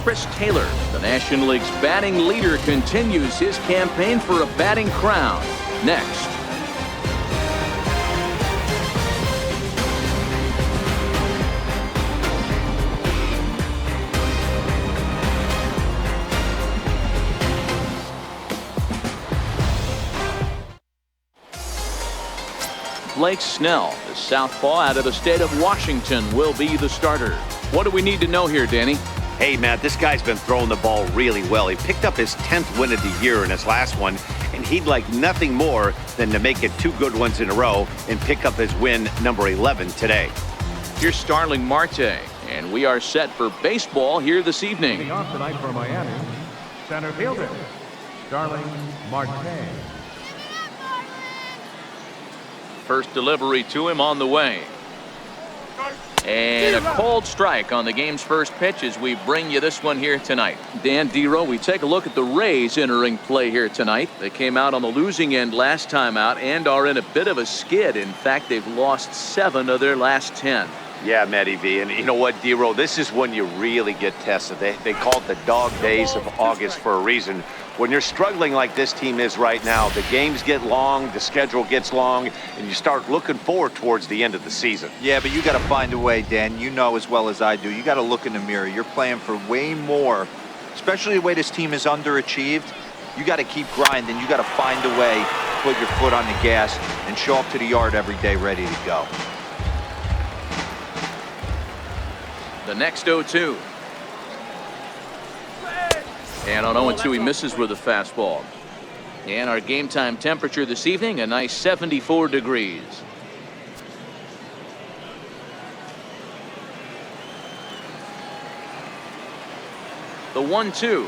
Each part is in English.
Chris Taylor. The National League's batting leader continues his campaign for a batting crown. Next. Blake Snell, the southpaw out of the state of Washington, will be the starter. What do we need to know here, Danny? Hey, Matt, this guy's been throwing the ball really well. He picked up his 10th win of the year in his last one, and he'd like nothing more than to make it 2 good ones in a row and pick up his win number 11 today. Here's Starling Marte, and we are set for baseball here this evening. Leading off tonight for Miami, center fielder, Starling Marte. First delivery to him on the way. And a cold strike on the game's first pitch as we bring you this one here tonight. Dan Dero, we take a look at the Rays entering play here tonight. They came out on the losing end last time out and are in a bit of a skid. In fact, they've lost 7 of their last 10. Yeah, Matty V. And you know what, Dero? This is when you really get tested. They call it the dog days of August for a reason. When you're struggling like this team is right now, the games get long, the schedule gets long, and you start looking forward towards the end of the season. Yeah, but you got to find a way, Dan. You know as well as I do. You got to look in the mirror. You're playing for way more, especially the way this team is underachieved. You got to keep grinding. You got to find a way to put your foot on the gas and show up to the yard every day ready to go. The next 0-2. And on 0-2, he misses with a fastball. And our game time temperature this evening, a nice 74 degrees. The 1-2.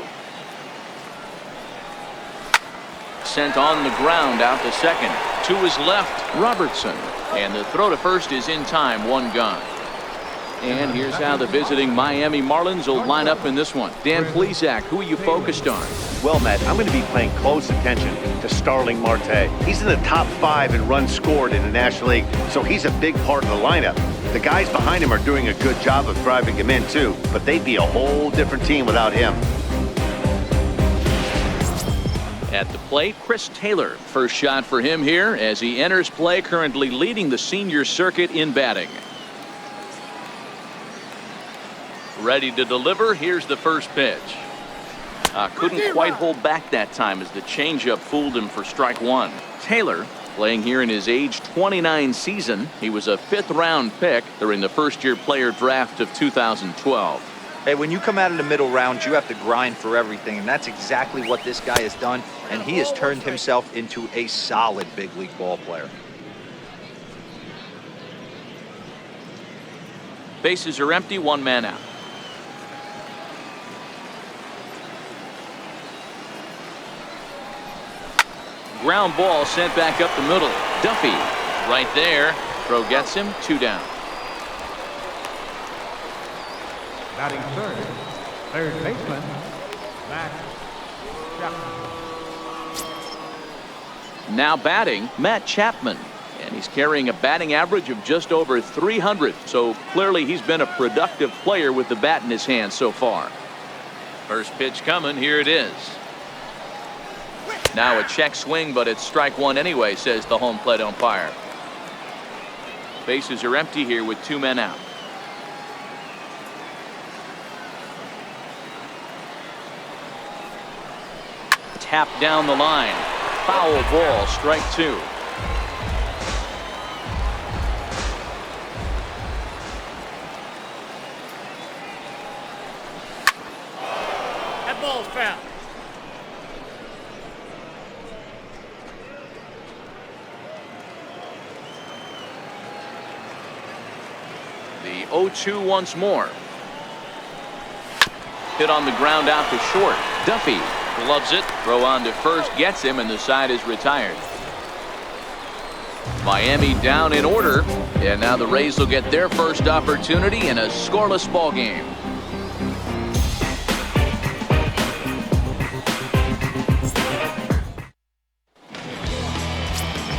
Sent on the ground out to second. To his left, Robertson. And the throw to first is in time, 1 gone. And here's how the visiting Miami Marlins will line up in this one. Dan Plesac, who are you focused on? Well, Matt, I'm going to be paying close attention to Starling Marte. He's in the top 5 in runs scored in the National League, so he's a big part of the lineup. The guys behind him are doing a good job of driving him in, too, but they'd be a whole different team without him. At the plate, Chris Taylor. First shot for him here as he enters play, currently leading the senior circuit in batting. Ready to deliver. Here's the first pitch. Couldn't quite hold back that time as the changeup fooled him for strike 1. Taylor playing here in his age 29 season. He was a 5th-round pick during the first-year player draft of 2012. Hey, when you come out of the middle rounds, you have to grind for everything, and that's exactly what this guy has done, and he has turned himself into a solid big league ball player. Bases are empty, 1 man out. Ground ball sent back up the middle. Duffy right there. Throw gets him, 2 down. Batting third baseman, Matt Chapman. Now batting, Matt Chapman. And he's carrying a batting average of just over 300. So clearly he's been a productive player with the bat in his hand so far. First pitch coming. Here it is. Now a check swing, but it's strike 1 anyway, says the home plate umpire. Bases are empty here with 2 men out. Tap down the line. Foul ball, strike 2. That ball's foul. The 0-2 once more. Hit on the ground out to short. Duffy gloves it. Throw on to first gets him, and the side is retired. Miami down in order, and now the Rays will get their first opportunity in a scoreless ball game.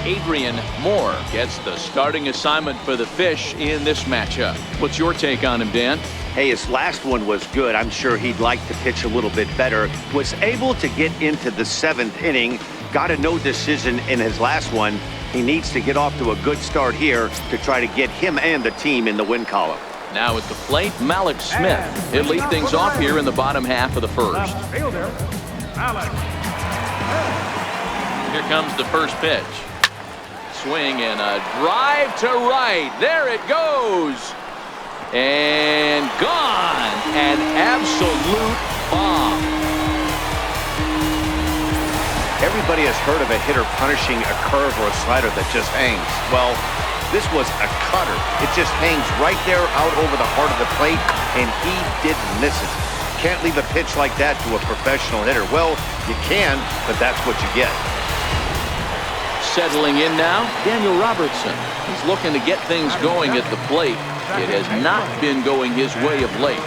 Adrian Moore gets the starting assignment for the Fish in this matchup. What's your take on him, Dan? Hey, his last one was good. I'm sure he'd like to pitch a little bit better. Was able to get into the 7th inning. Got a no decision in his last one. He needs to get off to a good start here to try to get him and the team in the win column. Now at the plate, Malik Smith. He'll lead things off here in the bottom half of the first. Fielder, Malik. Here comes the first pitch. Swing and a drive to right. There it goes. And gone. An absolute bomb. Everybody has heard of a hitter punishing a curve or a slider that just hangs. Well, this was a cutter. It just hangs right there out over the heart of the plate, and he didn't miss it. Can't leave a pitch like that to a professional hitter. Well, you can, but that's what you get. Settling in now, Daniel Robertson. He's looking to get things going at the plate. It has not been going his way of late.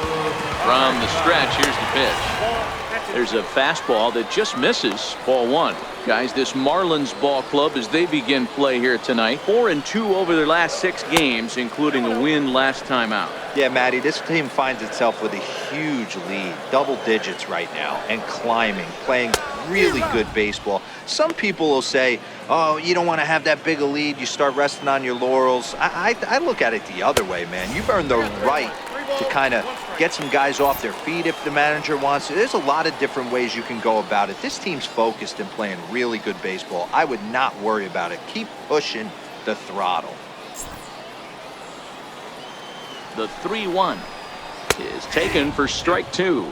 From the stretch, here's the pitch. There's a fastball that just misses. Ball 1. Guys, this Marlins ball club, as they begin play here tonight, 4-2 over their last 6 games, including a win last time out. Yeah, Matty, this team finds itself with a huge lead, double digits right now, and climbing, playing really good baseball. Some people will say, oh, you don't want to have that big a lead, you start resting on your laurels. I look at it the other way, man. You've earned the right to kind of get some guys off their feet if the manager wants to. There's a lot of different ways you can go about it. This team's focused and playing really good baseball. I would not worry about it. Keep pushing the throttle. The 3-1 is taken for strike 2.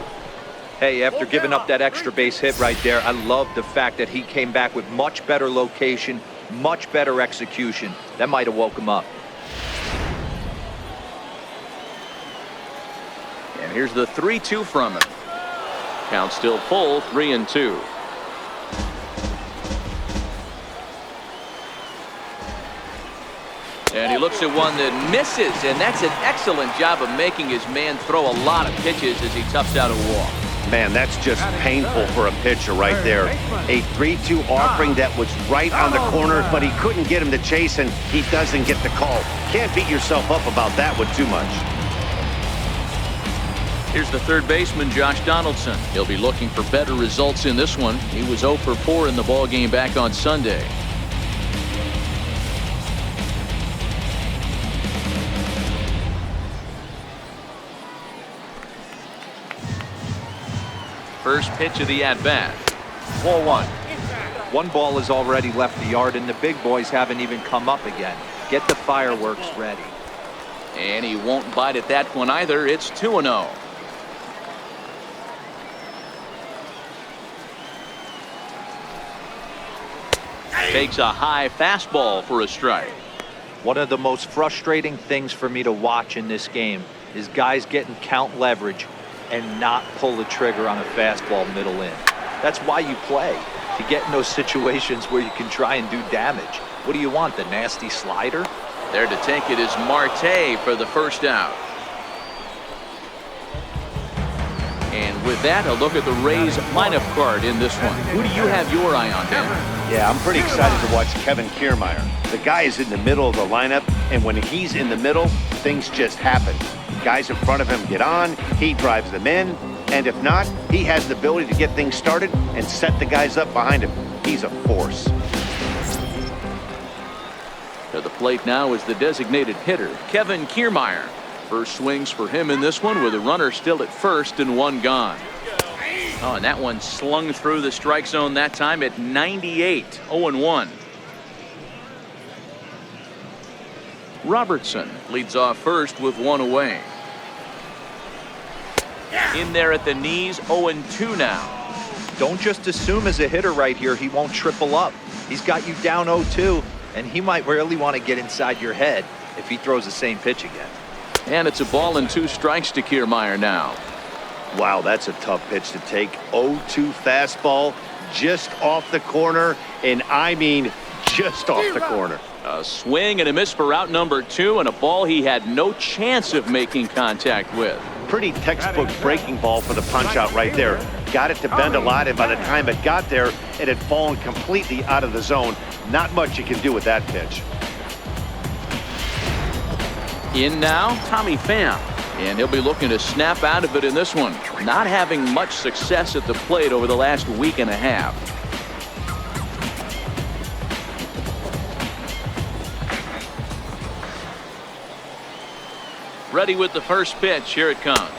Hey, after giving up that extra base hit right there, I love the fact that he came back with much better location, much better execution. That might have woke him up. And here's the 3-2 from him. Count still full, 3-2. And he looks at one that misses, and that's an excellent job of making his man throw a lot of pitches as he toughs out a walk. Man, that's just painful for a pitcher right there. A 3-2 offering that was right on the corner, but he couldn't get him to chase, and he doesn't get the call. Can't beat yourself up about that one too much. Here's the third baseman, Josh Donaldson. He'll be looking for better results in this one. He was 0 for 4 in the ballgame back on Sunday. First pitch of the at-bat. Ball 1. One ball has already left the yard, and the big boys haven't even come up again. Get the fireworks ready. And he won't bite at that one either. It's 2-0. Takes a high fastball for a strike. One of the most frustrating things for me to watch in this game is guys getting count leverage and not pull the trigger on a fastball middle in. That's why you play, to get in those situations where you can try and do damage. What do you want, the nasty slider? There to take it is Marte for the first out. And with that, a look at the Rays lineup card in this one. Who do you have your eye on, Dan? Yeah, I'm pretty excited to watch Kevin Kiermaier. The guy is in the middle of the lineup, and when he's in the middle, things just happen. Guys in front of him get on, he drives them in, and if not, he has the ability to get things started and set the guys up behind him. He's a force. To the plate now is the designated hitter, Kevin Kiermaier. First swings for him in this one with a runner still at first and one gone. Oh, and that one slung through the strike zone that time at 98, 0-1. Robertson leads off first with one away. In there at the knees, 0-2 now. Don't just assume as a hitter right here he won't triple up. He's got you down 0-2, and he might really want to get inside your head if he throws the same pitch again. And it's a ball and 2 strikes to Kiermaier now. Wow, that's a tough pitch to take. 0-2 fastball just off the corner, and I mean just off the corner. A swing and a miss for out number 2, and a ball he had no chance of making contact with. Pretty textbook breaking ball for the punch out right there. got it to bend a lot, and by the time it got there, it had fallen completely out of the zone. Not much you can do with that pitch. In now, Tommy Pham. And he'll be looking to snap out of it in this one. Not having much success at the plate over the last week and a half. Ready with the first pitch. Here it comes.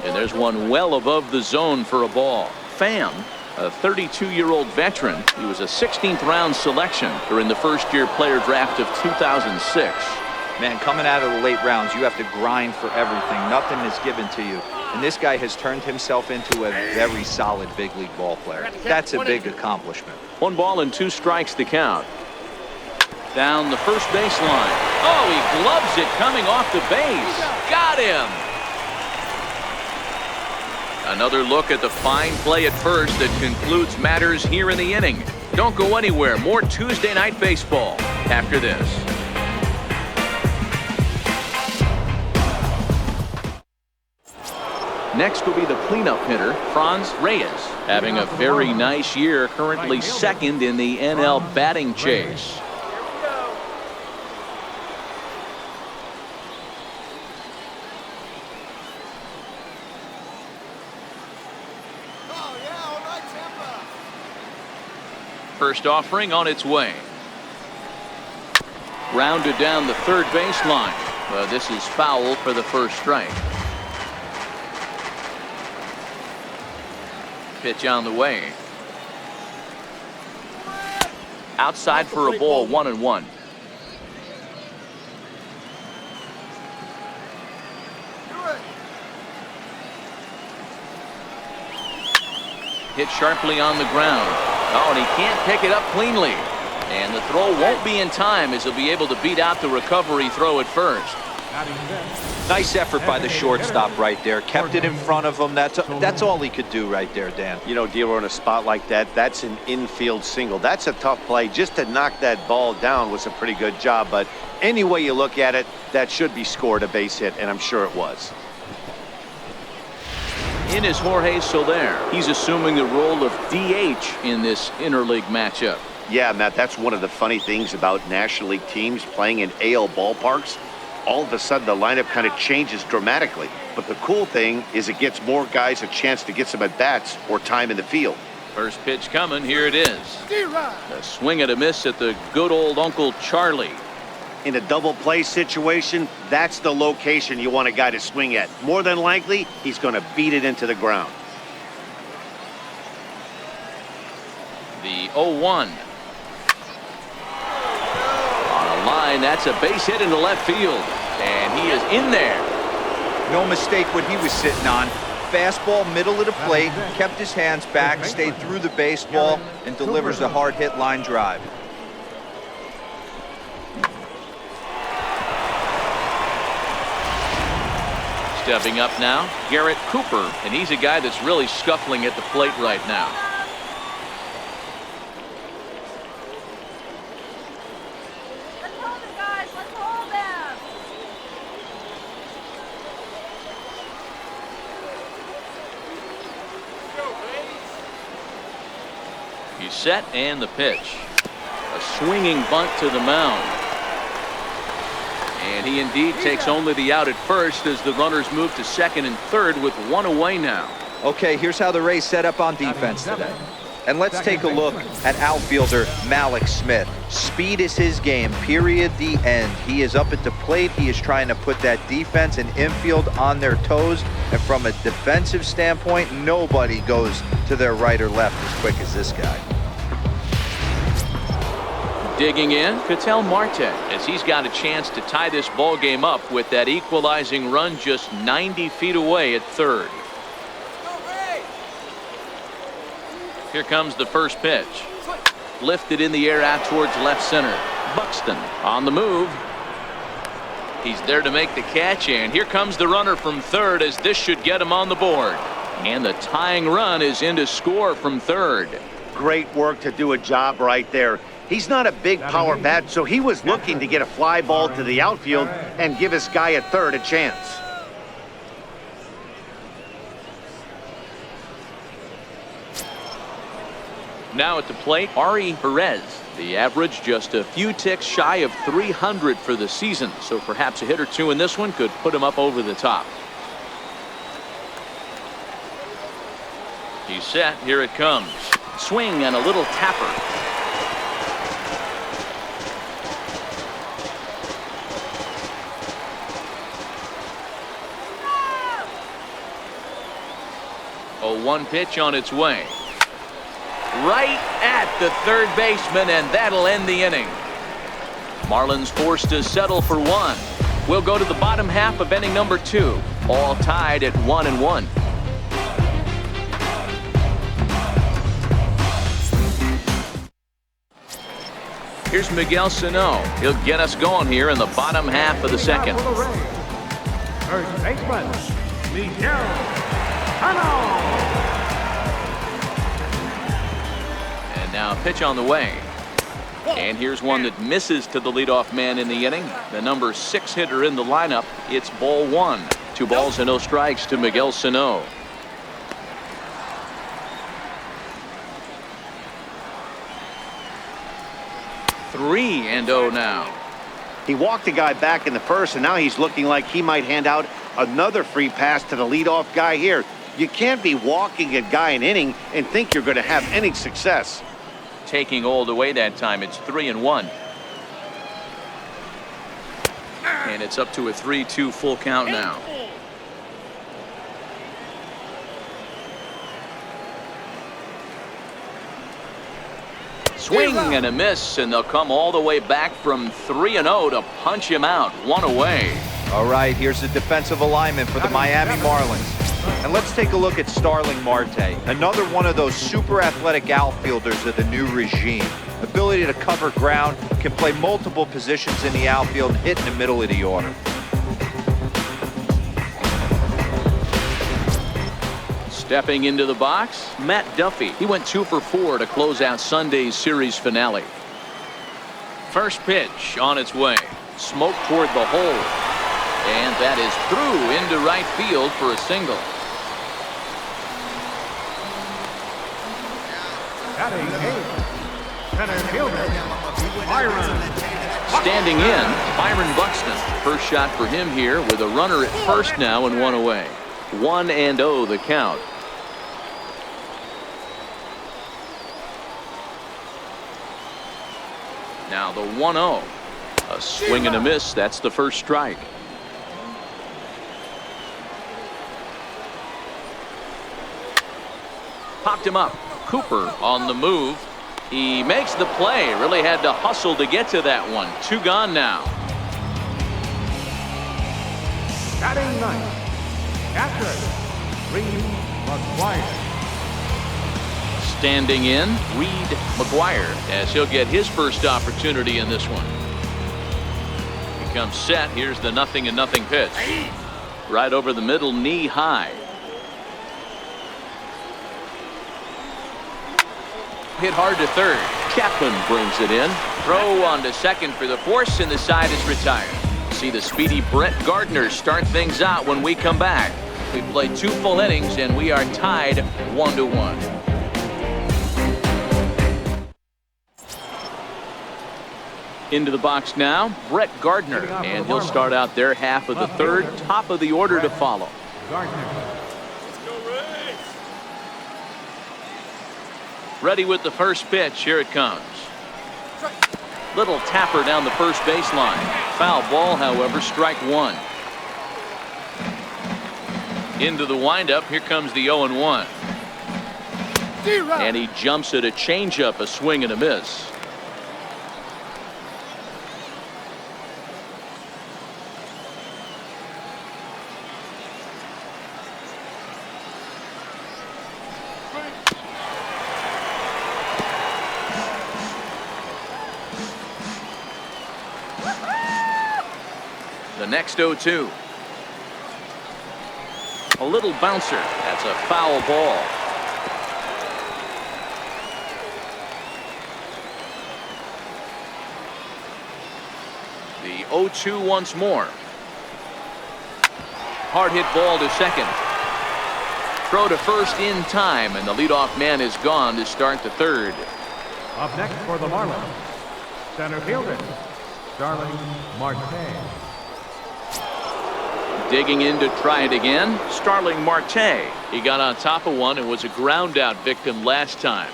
And there's one well above the zone for a ball. Pham, a 32-year-old veteran. He was a 16th round selection during the first-year player draft of 2006. Man, coming out of the late rounds, you have to grind for everything. Nothing is given to you. And this guy has turned himself into a very solid big league ball player. That's a big accomplishment. 1 ball and 2 strikes to count. Down the first baseline. Oh, he gloves it coming off the base. Got him. Another look at the fine play at first that concludes matters here in the inning. Don't go anywhere. More Tuesday Night Baseball after this. Next will be the cleanup hitter, Franz Reyes, having a very nice year, currently second in the NL batting chase. First offering on its way. Rounded down the third baseline. This is foul for the first strike. Pitch on the way. Outside for a ball, 1-1. Hit sharply on the ground. Oh, and he can't pick it up cleanly. And the throw won't be in time as he'll be able to beat out the recovery throw at first. Nice effort by the shortstop right there. Kept it in front of him. That's all he could do right there, Dan. You know, D'Lo, in a spot like that, that's an infield single. That's a tough play. Just to knock that ball down was a pretty good job. But any way you look at it, that should be scored a base hit, and I'm sure it was. In is Jorge Soler. He's assuming the role of DH in this interleague matchup. Yeah, Matt, that's one of the funny things about National League teams playing in AL ballparks. All of a sudden, the lineup kind of changes dramatically. But the cool thing is it gets more guys a chance to get some at-bats or time in the field. First pitch coming. Here it is. A swing and a miss at the good old Uncle Charlie. In a double play situation, that's the location you want a guy to swing at. More than likely, he's going to beat it into the ground. The 0-1. On a line, that's a base hit into left field. And he is in there. No mistake what he was sitting on. Fastball, middle of the plate, kept his hands back, stayed through the baseball, and delivers a hard hit line drive. Stepping up now, Garrett Cooper, and he's a guy that's really scuffling at the plate right now. Let's hold it, guys. Let's hold them. He's set and the pitch. A swinging bunt to the mound. And he indeed takes only the out at first as the runners move to second and third with 1 away now. Okay, here's how the Rays set up on defense today. And let's take a look at outfielder Malik Smith. Speed is his game, period, the end. He is up at the plate. He is trying to put that defense and infield on their toes. And from a defensive standpoint, nobody goes to their right or left as quick as this guy. Digging in, Ketel Marte, as he's got a chance to tie this ball game up with that equalizing run just 90 feet away at third. Here comes the first pitch. Lifted in the air out towards left center. Buxton on the move. He's there to make the catch, and here comes the runner from third as this should get him on the board. And the tying run is in to score from third. Great work to do a job right there. He's not a big power bat, so he was looking to get a fly ball to the outfield and give his guy at third a chance. Now at the plate, Ari Perez. The average just a few ticks shy of 300 for the season, so perhaps a hit or two in this one could put him up over the top. He's set. Here it comes. Swing and a little tapper. A 1 pitch on its way. Right at the third baseman, and that'll end the inning. Marlins forced to settle for 1. We'll go to the bottom half of inning number 2. All tied at 1-1. Here's Miguel Sano. He'll get us going here in the bottom half of the second. First baseman, Miguel Sano. And now a pitch on the way. And here's one that misses to the leadoff man in the inning. The number 6 hitter in the lineup. It's ball 1. 2 balls and no strikes to Miguel Sano. Three and 0 now. He walked the guy back in the first, and now he's looking like he might hand out another free pass to the leadoff guy here. You can't be walking a guy an inning and think you're going to have any success. Taking hold away that time. It's 3-1. And it's up to a 3-2 full count now. Swing and a miss, and they'll come all the way back from 3-0 to punch him out. 1 away. All right, here's the defensive alignment for the Miami Marlins. And let's take a look at Starling Marte, another one of those super athletic outfielders of the new regime. Ability to cover ground, can play multiple positions in the outfield, and hit in the middle of the order. Stepping into the box, Matt Duffy. He went 2 for 4 to close out Sunday's series finale. First pitch on its way. Smoke toward the hole. And that is through into right field for a single. Batting 8th, center fielder, Byron. Standing in, Byron Buxton. First shot for him here with a runner at first now and 1 away. 1-0 the count. Now the 1-0. A swing and a miss. That's the first strike. Popped him up. Cooper on the move. He makes the play. Really had to hustle to get to that one. 2 gone now. Batting 9th, catcher, Reed McGuire. Standing in, Reed McGuire, as he'll get his first opportunity in this one. He comes set. Here's the 0-0 pitch. Right over the middle, knee high. Hit hard to third. Chapman brings it in. Throw on to second for the force, and the side is retired. See the speedy Brett Gardner start things out when we come back. We played 2 full innings, and we are tied 1-1. Into the box now, Brett Gardner, and he'll start out their half of the third. Top of the order to follow. Gardner. Ready with the first pitch. Here it comes. Little tapper down the first baseline. Foul ball, however, strike 1. Into the windup. Here comes the 0-1. And he jumps at a changeup, a swing and a miss. The next 0-2. A little bouncer. That's a foul ball. The 0-2 once more. Hard hit ball to second. throw to first in time, and the leadoff man is gone to start the third. Up next for the Marlins, center fielder, Starling Marte. Digging in to try it again, Starling Marte. He got on top of one and was a ground out victim last time.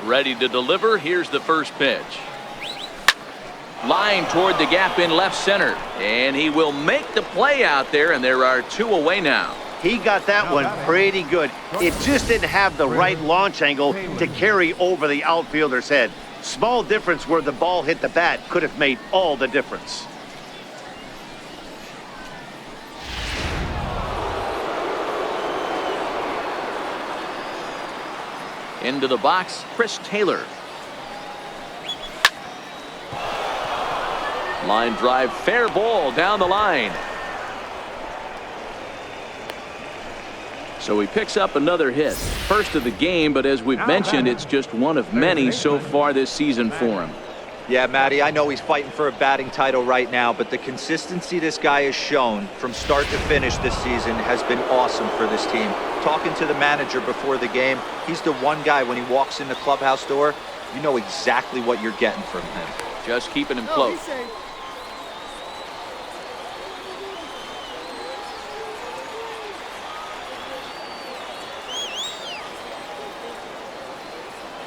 Ready to deliver. Here's the first pitch. Line toward the gap in left center, and he will make the play out there, and there are two away now. He got that one pretty good. It just didn't have the right launch angle to carry over the outfielder's head. Small difference where the ball hit the bat could have made all the difference. Into the box, Chris Taylor. Line drive, fair ball down the line. So he picks up another hit. First of the game, but as we've mentioned, it's just one of many so far this season for him. Yeah, Matty, I know he's fighting for a batting title right now, but the consistency this guy has shown from start to finish this season has been awesome for this team. Talking to the manager before the game, he's the one guy when he walks in the clubhouse door, you know exactly what you're getting from him. Just keeping him close.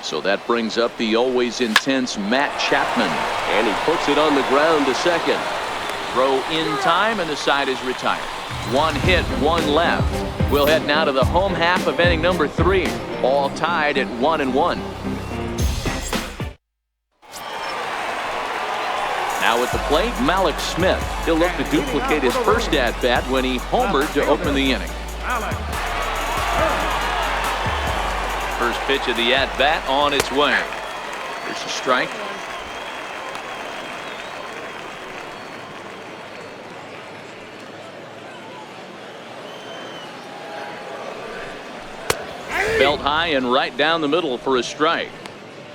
So that brings up the always intense Matt Chapman, and he puts it on the ground to second. Throw in time, and the side is retired. One hit, one left. We'll head now to the home half of inning number 3, all tied at 1-1. Now at the plate, Malik Smith. He'll look to duplicate his first at-bat when he homered to open the inning. First pitch of the at-bat on its way. There's a strike. Belt high and right down the middle for a strike.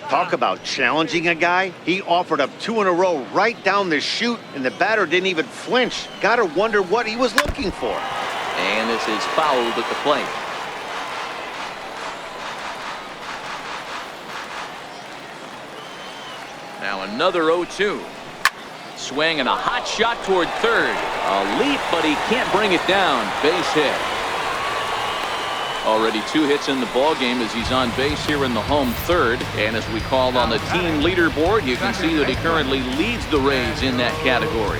Talk about challenging a guy. He offered up 2 in a row right down the chute, and the batter didn't even flinch. Gotta wonder what he was looking for. And this is fouled at the plate. Now another 0-2. Swing and a hot shot toward third. A leap, but he can't bring it down. Base hit. Already 2 hits in the ballgame as he's on base here in the home third. And as we call on the team leaderboard, you can see that he currently leads the Rays in that category.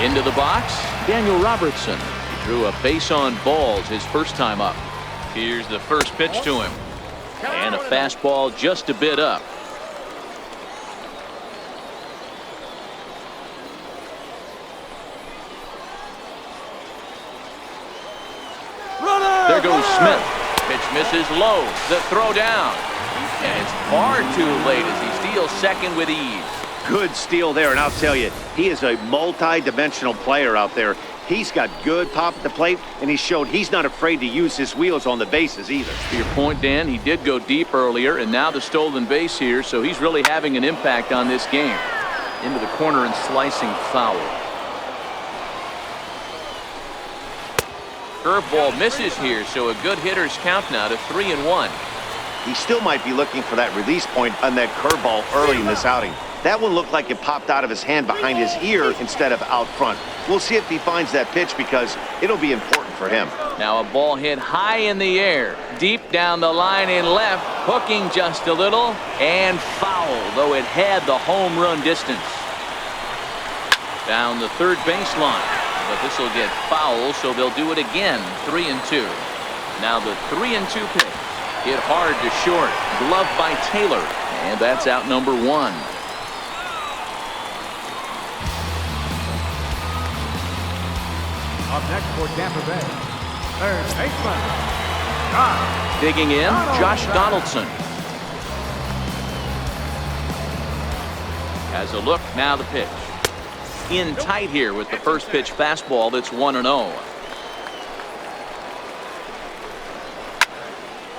Into the box, Daniel Robertson. He drew a base on balls his first time up. Here's the first pitch to him. And a fastball just a bit up. There goes Smith. Pitch misses low. The throw down. And it's far too late as he steals second with ease. Good steal there, and I'll tell you, he is a multi-dimensional player out there. He's got good pop at the plate, and he showed he's not afraid to use his wheels on the bases either. To your point, Dan, he did go deep earlier, and now the stolen base here, so he's really having an impact on this game. Into the corner and slicing foul. Curveball misses here, so a good hitter's count now to 3-1. He still might be looking for that release point on that curveball early in this outing. That one looked like it popped out of his hand behind his ear instead of out front. We'll see if he finds that pitch because it'll be important for him. Now a ball hit high in the air, deep down the line in left, hooking just a little, and foul, though it had the home run distance. Down the third baseline, but this will get foul, so they'll do it again, 3-2. Now the 3-2 pitch. Hit hard to short, gloved by Taylor, and that's out number 1. Up next for Tampa Bay, third baseman, Josh. Digging in, Josh Donaldson. Has a look, now the pitch. In tight here with the first pitch fastball that's 1-0.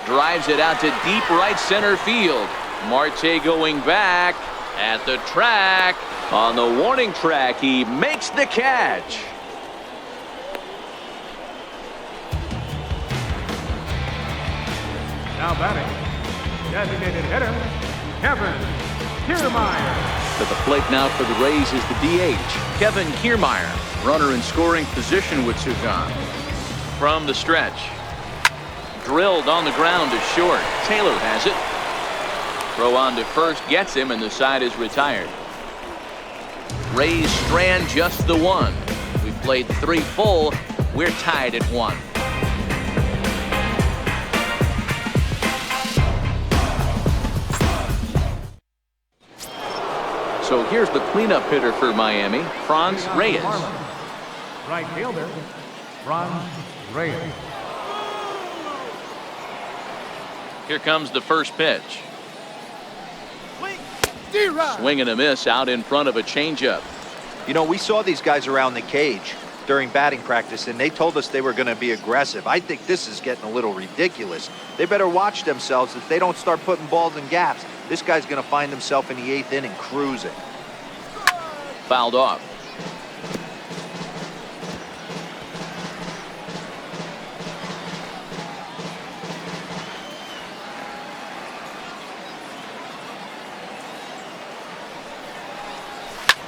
Drives it out to deep right center field. Marte going back at the track. On the warning track, he makes the catch. Now batting, designated hitter, Kevin Kiermaier. To the plate now for the Rays is the DH, Kevin Kiermaier. Runner in scoring position with two gone. From the stretch. Drilled on the ground to short. Taylor has it. Throw on to first gets him, and the side is retired. Rays strand just the one. We've played 3 full. We're tied at 1. So here's the cleanup hitter for Miami, Franz Reyes. Right fielder, Franz Reyes. Here comes the first pitch. Swing and a miss out in front of a changeup. You know, we saw these guys around the cage during batting practice, and they told us they were going to be aggressive. I think this is getting a little ridiculous. They better watch themselves if they don't start putting balls in gaps. This guy's going to find himself in the 8th inning cruising. Fouled off.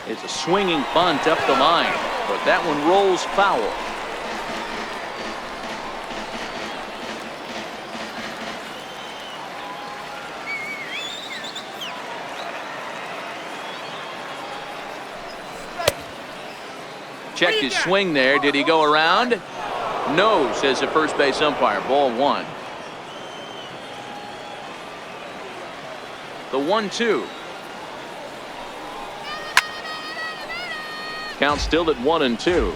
It's a swinging bunt up the line, but that one rolls foul. Checked his swing there. Did he go around? No, says the first base umpire. Ball 1. The 1-2. Count still at 1-2.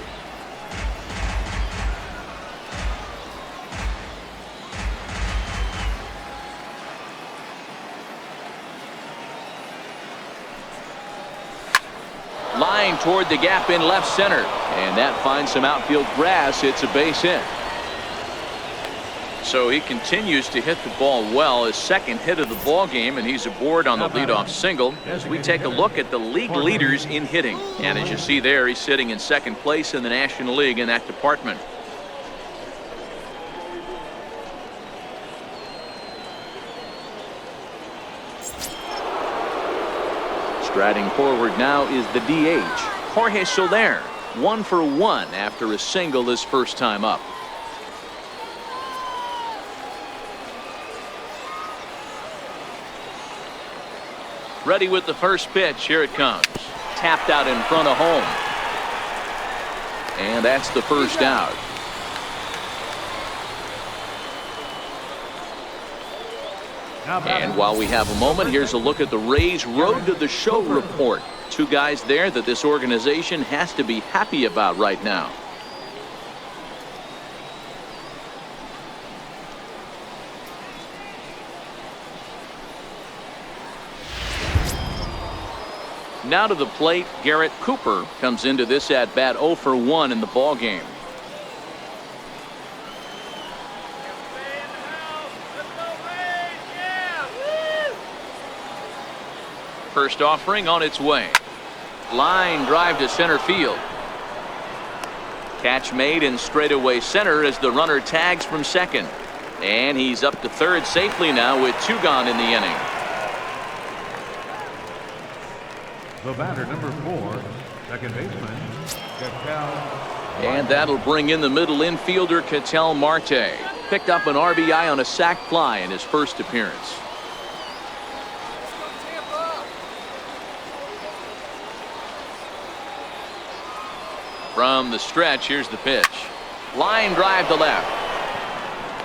Line toward the gap in left center, and that finds some outfield grass. It's a base hit. So he continues to hit the ball well, his second hit of the ball game, and he's aboard on the leadoff single as we take a look at the league leaders in hitting. And as you see there, he's sitting in second place in the National League in that department. Striding forward now is the DH, Jorge Soler, 1 for 1 after a single his first time up. Ready with the first pitch. Here it comes. Tapped out in front of home. And that's the first out. And while we have a moment, here's a look at the Rays Road to the Show report. 2 guys there that this organization has to be happy about right now. Now to the plate, Garrett Cooper comes into this at bat 0 for 1 in the ball game. First offering on its way. Line drive to center field. Catch made in straightaway center as the runner tags from second. And he's up to third safely now with 2 gone in the inning. The batter, number 4, second baseman, Ketel. And that'll bring in the middle infielder, Ketel Marte. Picked up an RBI on a sac fly in his first appearance. From the stretch, here's the pitch. Line drive to left.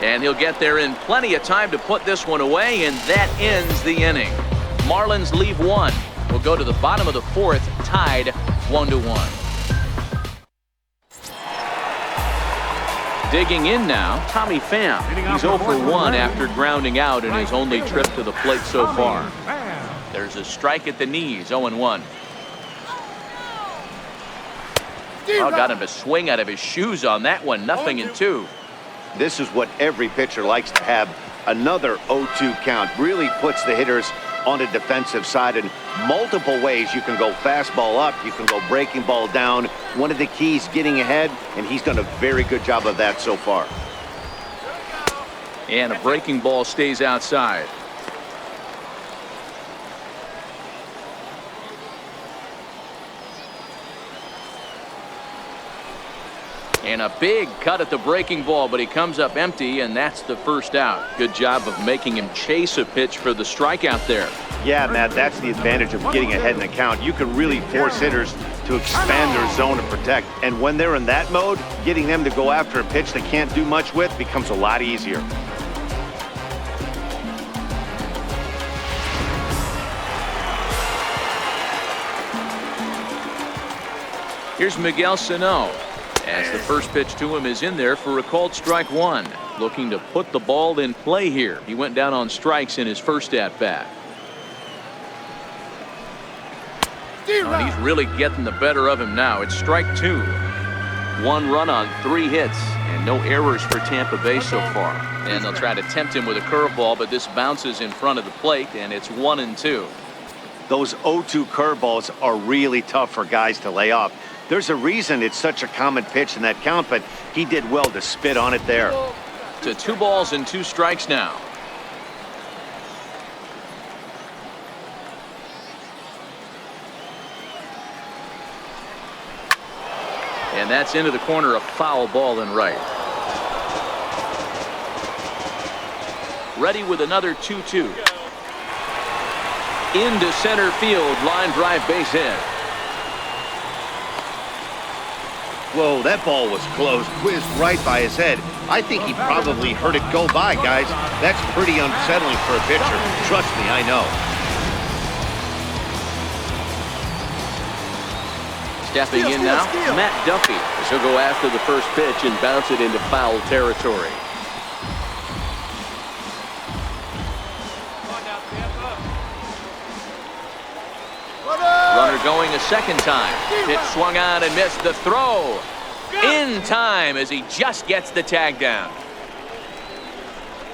And he'll get there in plenty of time to put this one away, and that ends the inning. Marlins leave 1. We'll go to the bottom of the 4th, tied 1-1. Digging in now, Tommy Pham. He's 0 for 1 after grounding out in his only trip to the plate so far. There's a strike at the knees, 0-1. Oh, got him to swing out of his shoes on that one. 0-2. This is what every pitcher likes to have Another 0-2 count really puts the hitters on the defensive side in multiple ways. You can go fastball up, you can go breaking ball down. One of the keys, getting ahead, and he's done a very good job of that so far. And a breaking ball stays outside. And a big cut at the breaking ball, but he comes up empty, and that's the first out. Good job of making him chase a pitch for the strikeout there. Yeah, Matt, that's the advantage of getting ahead in the count. You can really force hitters to expand their zone and protect. And when they're in that mode, getting them to go after a pitch they can't do much with becomes a lot easier. Here's Miguel Sano, as the first pitch to him is in there for a called strike one. Looking to put the ball in play here. He went down on strikes in his first at bat. And he's really getting the better of him now. It's strike two. 1 run on 3 hits and no errors for Tampa Bay so far. And they'll try to tempt him with a curveball, but this bounces in front of the plate, and it's 1-2. Those 0-2 curveballs are really tough for guys to lay off. There's a reason it's such a common pitch in that count, but he did well to spit on it there. To 2 balls and 2 strikes now. And that's into the corner, a foul ball and right. Ready with another 2-2. Into center field, line drive base hit. Whoa, that ball was close, whizzed right by his head. I think he probably heard it go by, guys. That's pretty unsettling for a pitcher. Trust me, I know. Stepping in now, Matt Duffy. He'll go after the first pitch and bounce it into foul territory. Runner going a second time. Pitch swung on and missed. The throw in time as he just gets the tag down.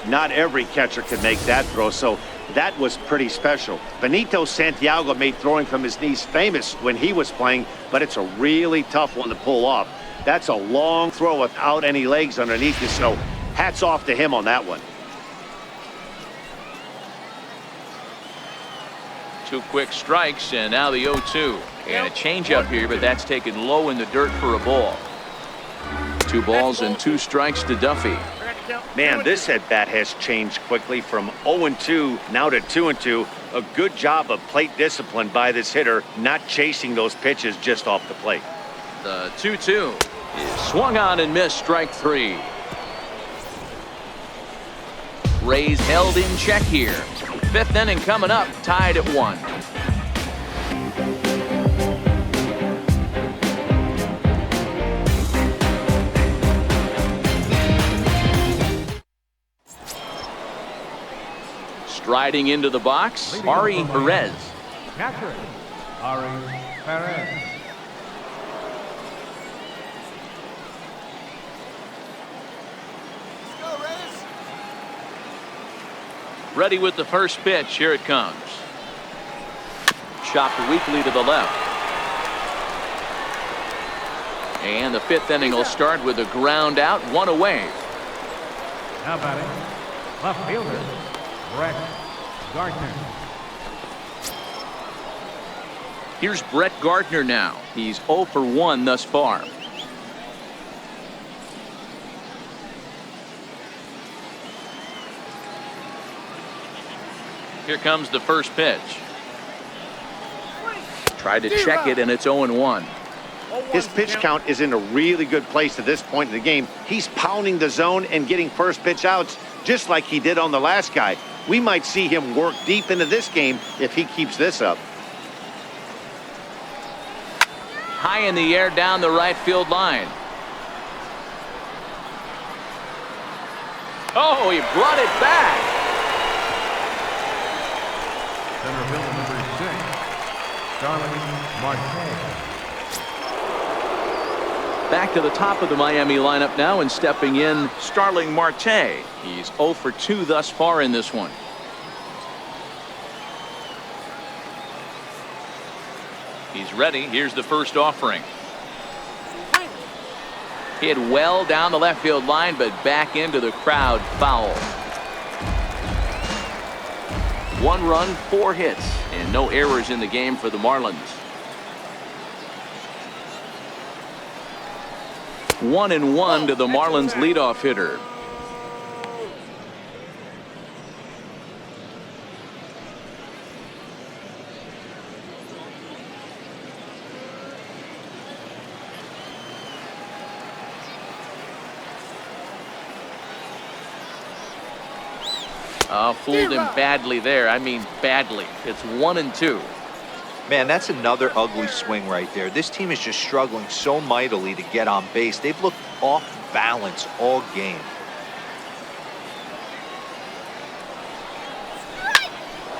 Not every catcher can make that throw, so that was pretty special. Benito Santiago made throwing from his knees famous when he was playing, but it's a really tough one to pull off. That's a long throw without any legs underneath you, so hats off to him on that one. 2 quick strikes, and now the 0-2. And a changeup here, but that's taken low in the dirt for a ball. 2 balls and 2 strikes to Duffy. Man, this at-bat has changed quickly from 0-2 now to 2-2. A good job of plate discipline by this hitter, not chasing those pitches just off the plate. The 2-2 is swung on and missed, strike 3. Rays held in check here. 5th inning coming up, tied at 1. Striding into the box, Ari Perez. Catcher, Ari Perez. Ready with the first pitch. Here it comes. Chopped weakly to the left. And the 5th inning will start with a ground out, 1 away. Now batting, left fielder, Brett Gardner. Here's Brett Gardner now. He's 0 for 1 thus far. Here comes the first pitch. Tried to check it, and it's 0-1. His pitch count is in a really good place at this point in the game. He's pounding the zone and getting first pitch outs just like he did on the last guy. We might see him work deep into this game if he keeps this up. High in the air down the right field line. Oh, he brought it back. Center field number 6, Charlie Marte. Back to the top of the Miami lineup now, and stepping in, Starling Marte. He's 0 for 2 thus far in this one. He's ready. Here's the first offering. Hit well down the left field line, but back into the crowd. Foul. 1 run, 4 hits, and no errors in the game for the Marlins. 1-1 to the Marlins leadoff hitter. Fooled him badly there. I mean badly. It's 1-2. Man, that's another ugly swing right there. This team is just struggling so mightily to get on base. They've looked off balance all game.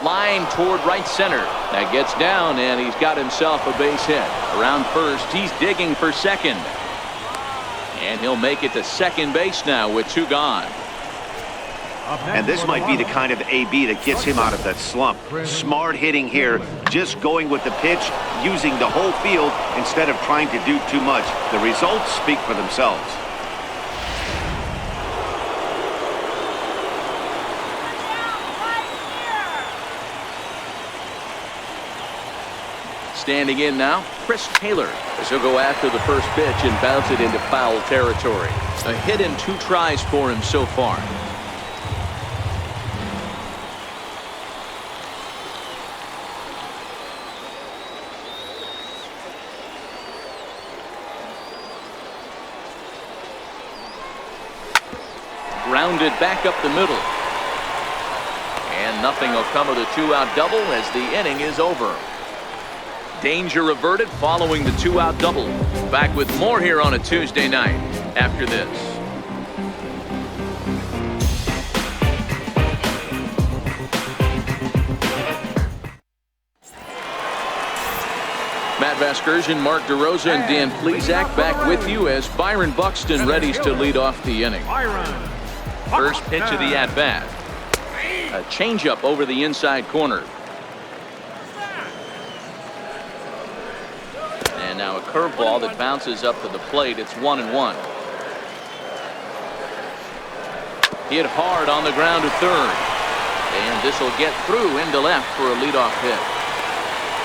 Line toward right center. That gets down, and he's got himself a base hit. Around first, he's digging for second. And he'll make it to second base now with 2 gone. And this might be the kind of AB that gets him out of that slump. Smart hitting here, just going with the pitch, using the whole field instead of trying to do too much. The results speak for themselves. Standing in now, Chris Taylor, as he'll go after the first pitch and bounce it into foul territory. A hit in 2 tries for him so far. Grounded back up the middle. And nothing will come of the 2-out double as the inning is over. Danger averted following the 2-out double. Back with more here on a Tuesday night after this. Matt Vasgersian, Mark DeRosa, and Dan Plesac back with you as Byron Buxton readies to lead off the inning. First pitch of the at-bat. A changeup over the inside corner. And now a curveball that bounces up to the plate. It's 1-1. Hit hard on the ground to third. And this will get through into left for a leadoff hit.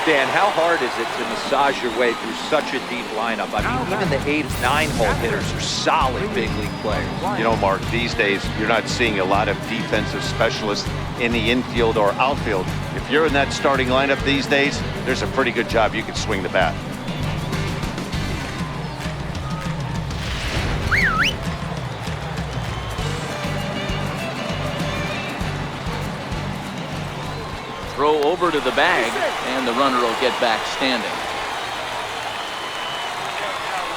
Dan, how hard is it to massage your way through such a deep lineup? I mean, even the 8, 9-hole hitters are solid big league players. You know, Mark, these days you're not seeing a lot of defensive specialists in the infield or outfield. If you're in that starting lineup these days, there's a pretty good job you can swing the bat. Throw over to the bag, and the runner will get back standing.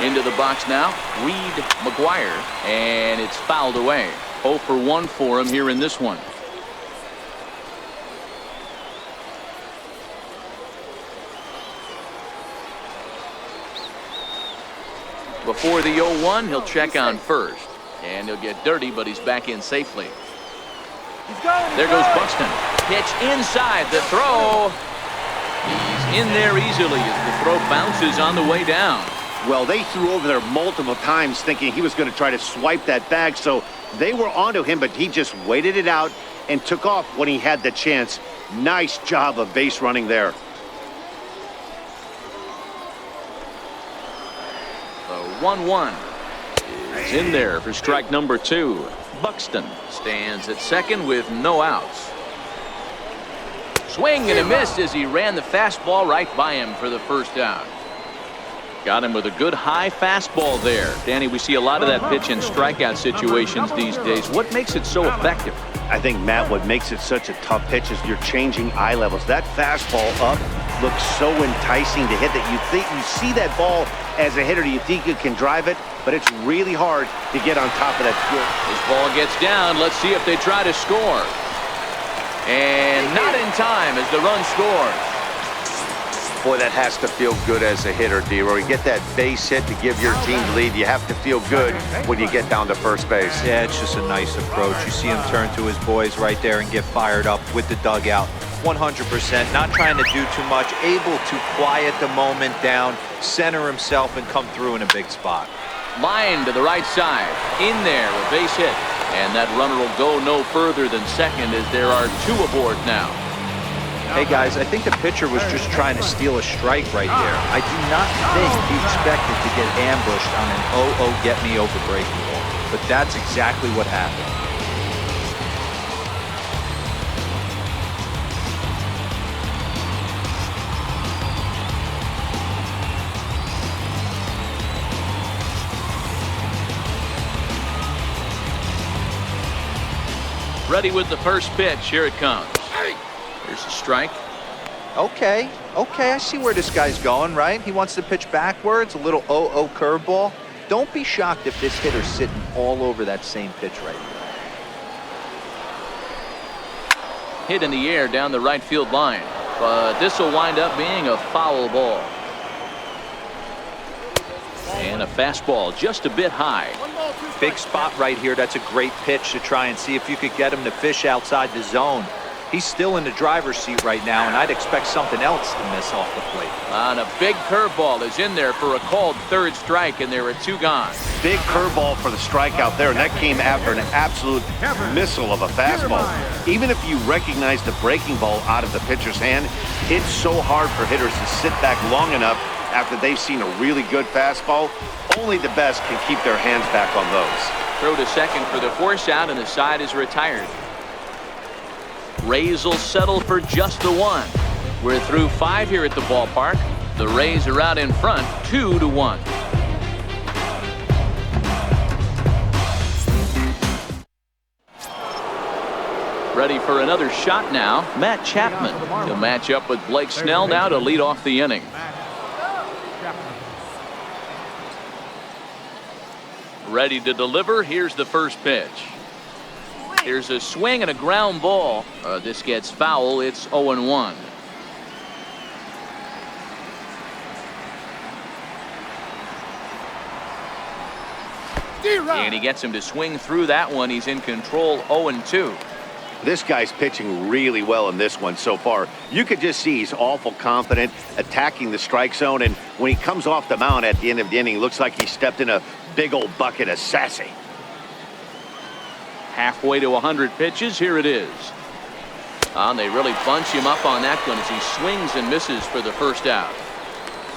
Into the box now, Reed McGuire, and it's fouled away. 0 for 1 for him here in this one. Before the 0-1, he'll check on first, and he'll get dirty, but he's back in safely. There goes Buxton. Pitch inside the throw. He's in there easily as the throw bounces on the way down. Well, they threw over there multiple times thinking he was going to try to swipe that bag, so they were onto him, but he just waited it out and took off when he had the chance. Nice job of base running there. The 1-1 is in there for strike number 2. Buxton stands at second with no outs. Swing and a miss as he ran the fastball right by him for the first out. Got him with a good high fastball there. Danny, we see a lot of that pitch in strikeout situations these days. What makes it so effective? I think, Matt, what makes it such a tough pitch is you're changing eye levels. That fastball up looks so enticing to hit that you see that ball as a hitter, you think you can drive it, but it's really hard to get on top of that. This ball gets down. Let's see if they try to score. And not in time as the run scores. Boy, that has to feel good as a hitter, D-Roy. You get that base hit to give your team the lead. You have to feel good when you get down to first base. Yeah, it's just a nice approach. You see him turn to his boys right there and get fired up with the dugout. 100%, not trying to do too much, able to quiet the moment down, center himself, and come through in a big spot. Line to the right side. In there, a base hit. And that runner will go no further than second as there are 2 aboard now. Hey guys, I think the pitcher was just trying to steal a strike right there. I do not think he expected to get ambushed on an 0-0 get me over breaking ball, but that's exactly what happened. Ready with the first pitch. Here it comes. Here's a strike. Okay, I see where this guy's going, right? He wants to pitch backwards, a little 0-0 curveball. Don't be shocked if this hitter's sitting all over that same pitch right here. Hit in the air down the right field line. But this will wind up being a foul ball. And a fastball just a bit high. Big spot right here. That's a great pitch to try and see if you could get him to fish outside the zone. He's still in the driver's seat right now, and I'd expect something else to miss off the plate. And a big curveball is in there for a called third strike, and there are 2 gone. Big curveball for the strikeout there, and that came after an absolute missile of a fastball. Even if you recognize the breaking ball out of the pitcher's hand, it's so hard for hitters to sit back long enough after they've seen a really good fastball. Only the best can keep their hands back on those. Throw to second for the force out, and the side is retired. Rays will settle for just the 1. We're through 5 here at the ballpark. The Rays are out in front, 2-1. Ready for another shot now, Matt Chapman. He'll match up with Blake Snell now to lead off the inning. Ready to deliver. Here's the first pitch. Here's a swing and a ground ball. This gets foul. It's 0-1. And he gets him to swing through that one. He's in control, 0-2. This guy's pitching really well in this one so far. You could just see he's awful confident, attacking the strike zone, and when he comes off the mound at the end of the inning, looks like he stepped in a big old bucket of sassy. Halfway to 100 pitches. Here it is. And they really bunch him up on that one as he swings and misses for the first out.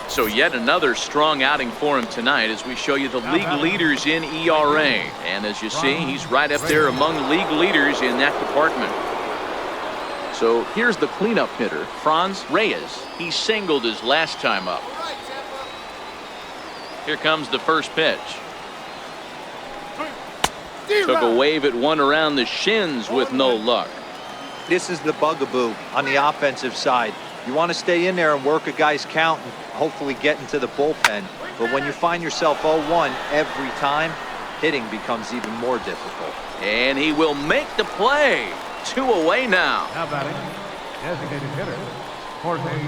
So yet another strong outing for him tonight as we show you the league leaders in ERA. And as you see, he's right up there among league leaders in that department. So here's the cleanup hitter, Franz Reyes. He singled his last time up. Here comes the first pitch. Took a wave at one around the shins with no luck. This is the bugaboo on the offensive side. You want to stay in there and work a guy's count and hopefully get into the bullpen. But when you find yourself 0-1 every time, hitting becomes even more difficult. And he will make the play. 2 away now. Now batting, designated hitter, Jorge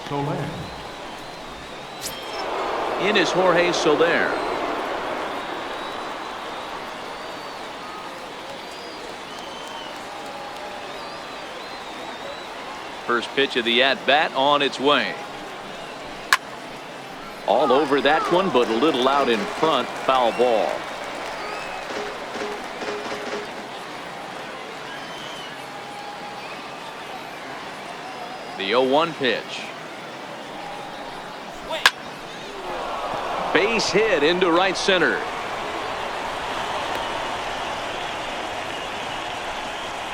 Soler. In is Jorge Soler. First pitch of the at-bat on its way. All over that one, but a little out in front. Foul ball. The 0-1 pitch. Base hit into right center.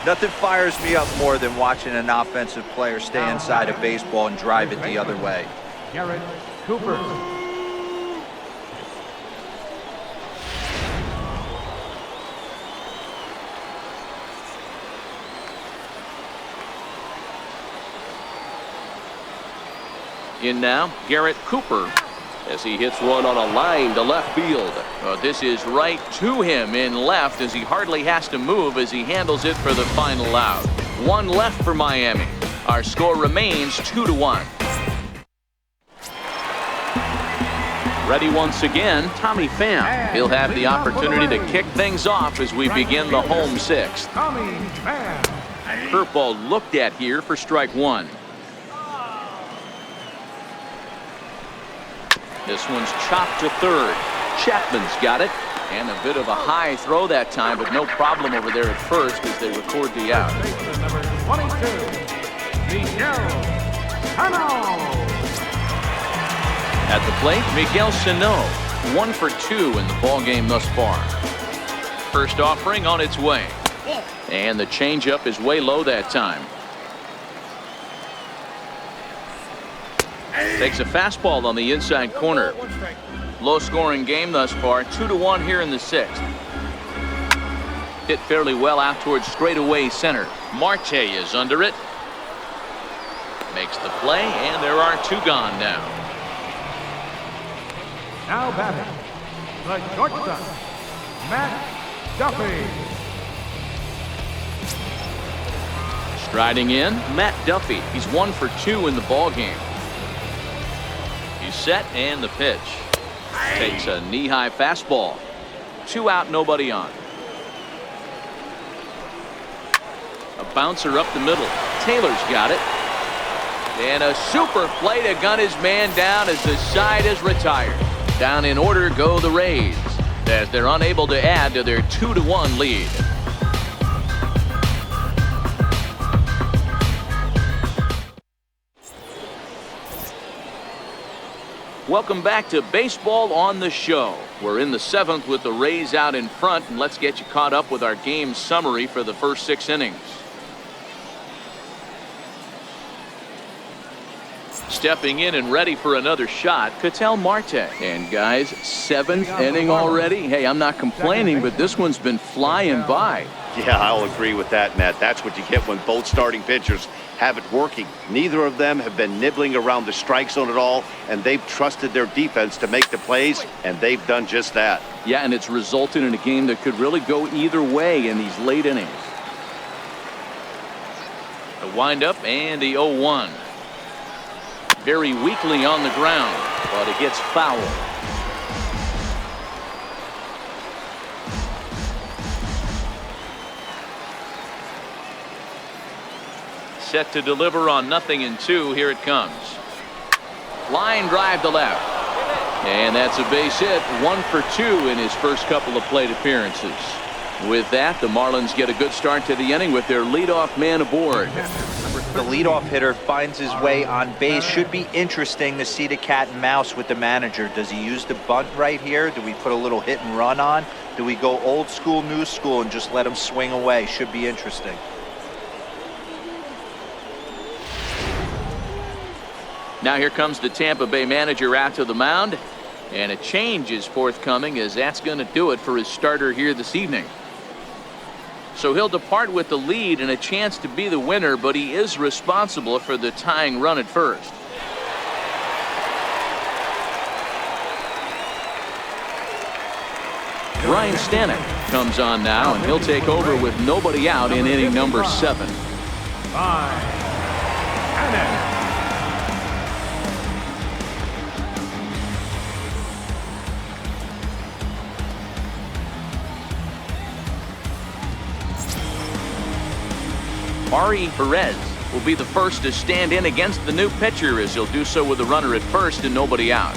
Nothing fires me up more than watching an offensive player stay inside a baseball and drive it the other way. Garrett Cooper. In now, Garrett Cooper, as he hits one on a line to left field. This is right to him in left as he hardly has to move as he handles it for the final out. 1 left for Miami. Our score remains 2-1. Ready once again, Tommy Pham. He'll have the opportunity to kick things off as we begin the home sixth. Tommy Pham. Curveball looked at here for strike one. This one's chopped to third. Chapman's got it. And a bit of a high throw that time, but no problem over there at first as they record the out. Number 22, Miguel Sano. At the plate, Miguel Sano, 1 for 2 in the ballgame thus far. First offering on its way. And the changeup is way low that time. Takes a fastball on the inside corner. Low scoring game thus far, 2-1 here in the sixth. Hit fairly well out towards straightaway center. Marte is under it. Makes the play, and there are 2 gone now. Now batting, the shortstop, Matt Duffy. Striding in, Matt Duffy. He's 1 for 2 in the ballgame. He's set, and the pitch. Takes a knee-high fastball. 2 out, nobody on. A bouncer up the middle. Taylor's got it. And a super play to gun his man down as the side is retired. Down in order go the Rays as they're unable to add to their 2-1 lead. Welcome back to Baseball on the Show. We're in the 7th with the Rays out in front, and let's get you caught up with our game summary for the first 6 innings. Stepping in and ready for another shot, Ketel Marte. And guys, 7th inning already. Hey, I'm not complaining, but this one's been flying by. Yeah, I'll agree with that, Matt. That's what you get when both starting pitchers have it working. Neither of them have been nibbling around the strike zone at all, and they've trusted their defense to make the plays, and they've done just that. Yeah, and it's resulted in a game that could really go either way in these late innings. The windup and the 0-1. Very weakly on the ground, but it gets foul. Set to deliver on 0-2. Here it comes. Line drive to left. And that's a base hit. 1 for 2 in his first couple of plate appearances. With that, the Marlins get a good start to the inning with their leadoff man aboard. The leadoff hitter finds his way on base. Should be interesting to see the cat and mouse with the manager. Does he use the bunt right here? Do we put a little hit and run on? Do we go old school, new school, and just let him swing away? Should be interesting. Now here comes the Tampa Bay manager out to the mound. And a change is forthcoming, as that's going to do it for his starter here this evening. So he'll depart with the lead and a chance to be the winner, but he is responsible for the tying run at first. Ryan Stanek comes on now, and he'll take over with nobody out in inning number 7. Ari Perez will be the first to stand in against the new pitcher, as he'll do so with a runner at first and nobody out.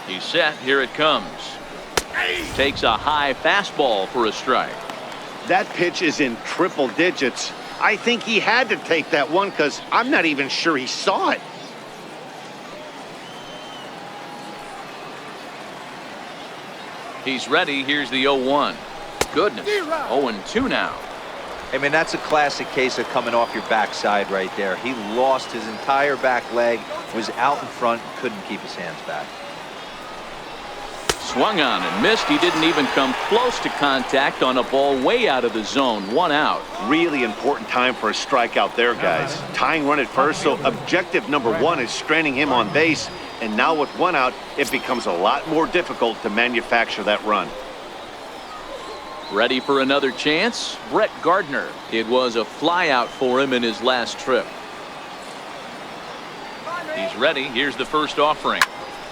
He's set. Here it comes. Takes a high fastball for a strike. That pitch is in triple digits. I think he had to take that one because I'm not even sure he saw it. He's ready. Here's the 0-1. Goodness. 0-2 now. I mean, that's a classic case of coming off your backside right there. He lost his entire back leg, was out in front, couldn't keep his hands back. Swung on and missed. He didn't even come close to contact on a ball way out of the zone. 1 out. Really important time for a strikeout there, guys. Tying run at first, so objective number 1 is stranding him on base. And now with 1 out, it becomes a lot more difficult to manufacture that run. Ready for another chance? Brett Gardner. It was a flyout for him in his last trip. He's ready. Here's the first offering.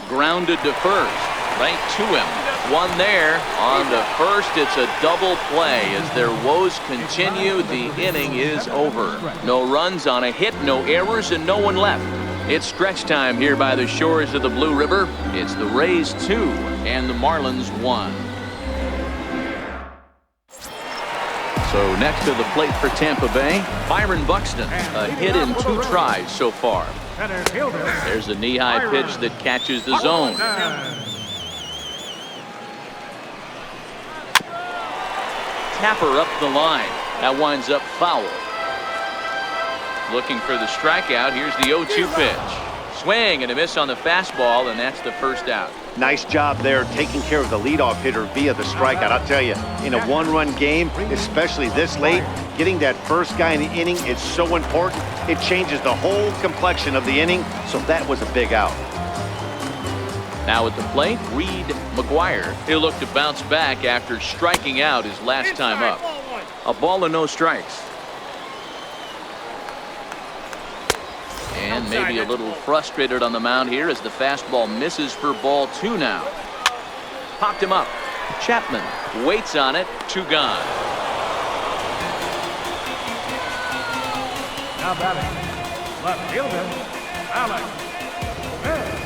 Grounded to first. Right to him. One there. On to first. It's a double play as their woes continue. The inning is over. No runs on a hit, no errors, and no one left. It's stretch time here by the shores of the Blue River. It's the Rays 2 and the Marlins 1. So next to the plate for Tampa Bay, Byron Buxton. A hit in 2 tries so far. There's a knee-high pitch that catches the zone. Tapper up the line. That winds up foul. Looking for the strikeout. Here's the 0-2 pitch. Swing and a miss on the fastball, and that's the first out. Nice job there taking care of the leadoff hitter via the strikeout. I'll tell you, in a one-run game, especially this late, getting that first guy in the inning is so important. It changes the whole complexion of the inning, so that was a big out. Now at the plate, Reed McGuire. He'll look to bounce back after striking out his last time up. A ball and no strikes. And maybe a little frustrated on the mound here as the fastball misses for ball 2 now. Popped him up. Chapman waits on it. 2 gone. Now batting, left fielder, Alex Smith.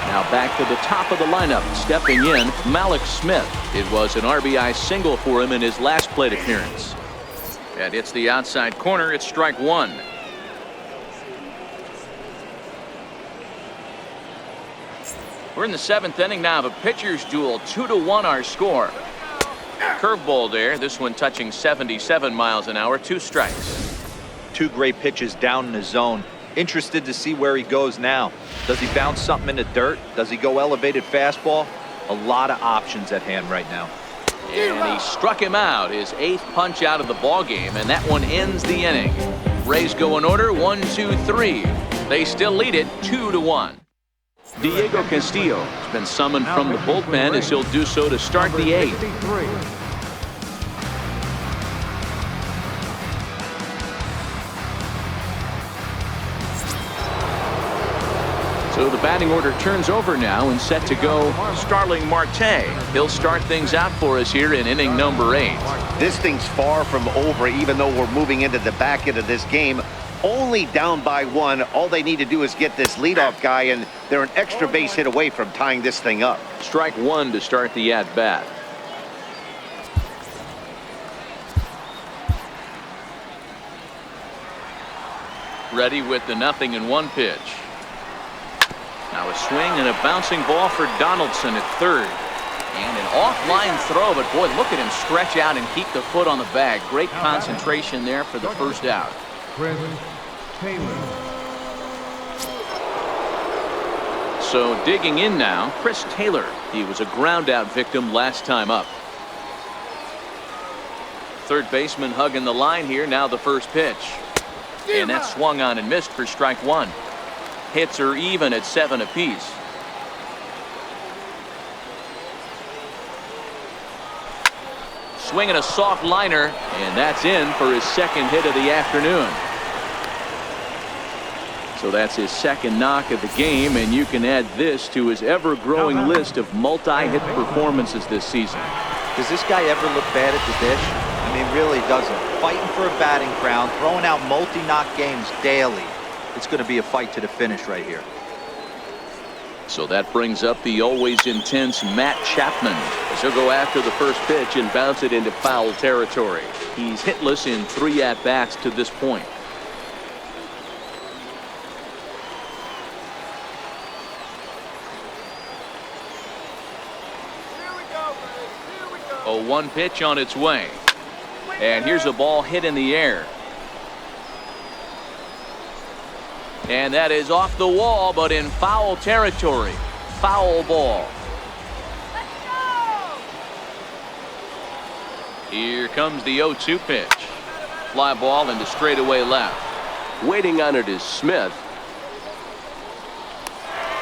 Now back to the top of the lineup. Stepping in, Malik Smith. It was an RBI single for him in his last plate appearance. That hits the outside corner. It's strike 1. We're in the 7th inning now of a pitcher's duel. 2-1 our score. Curveball there. This one touching 77 miles an hour. 2 strikes. 2 great pitches down in the zone. Interested to see where he goes now. Does he bounce something in the dirt? Does he go elevated fastball? A lot of options at hand right now. And he struck him out. His 8th punch out of the ball game, and that one ends the inning. Rays go in order. 1, 2, 3. They still lead it 2-1. Diego Castillo has been summoned from the bullpen as he'll do so to start the 8th. So the batting order turns over now and set to go Starling Marte. He'll start things out for us here in inning number 8. This thing's far from over, even though we're moving into the back end of this game. Only down by 1. All they need to do is get this leadoff guy, and they're an extra base hit away from tying this thing up. Strike 1 to start the at-bat. Ready with the 0-1 pitch. Now a swing and a bouncing ball for Donaldson at 3rd. And an offline throw, but boy, look at him stretch out and keep the foot on the bag. Great concentration there for the first out. So digging in now, Chris Taylor. He was a ground out victim last time up. Third baseman hugging the line here. Now the first pitch. And that swung on and missed for strike 1. Hits are even at 7 apiece. Swinging a soft liner, and that's in for his 2nd hit of the afternoon. So that's his 2nd knock of the game, and you can add this to his ever-growing list of multi-hit performances this season. Does this guy ever look bad at the dish? I mean, really doesn't. Fighting for a batting crown, throwing out multi-knock games daily. It's going to be a fight to the finish right here. So that brings up the always intense Matt Chapman as he'll go after the first pitch and bounce it into foul territory. He's hitless in 3 at-bats to this point. A 1 pitch on its way. And here's a ball hit in the air. And that is off the wall, but in foul territory. Foul ball. Let's go! Here comes the 0-2 pitch. Fly ball into straightaway left. Waiting on it is Smith.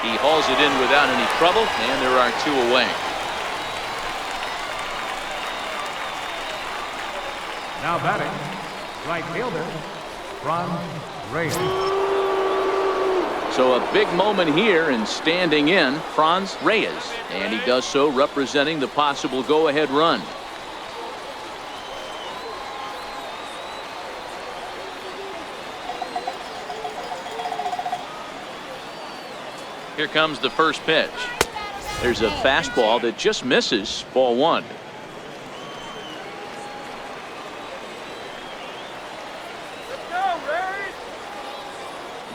He hauls it in without any trouble, and there are 2 away. Now batting, right fielder, Reyes. So a big moment here, and standing in, Reyes. And he does so representing the possible go-ahead run. Here comes the first pitch. There's a fastball that just misses. Ball one.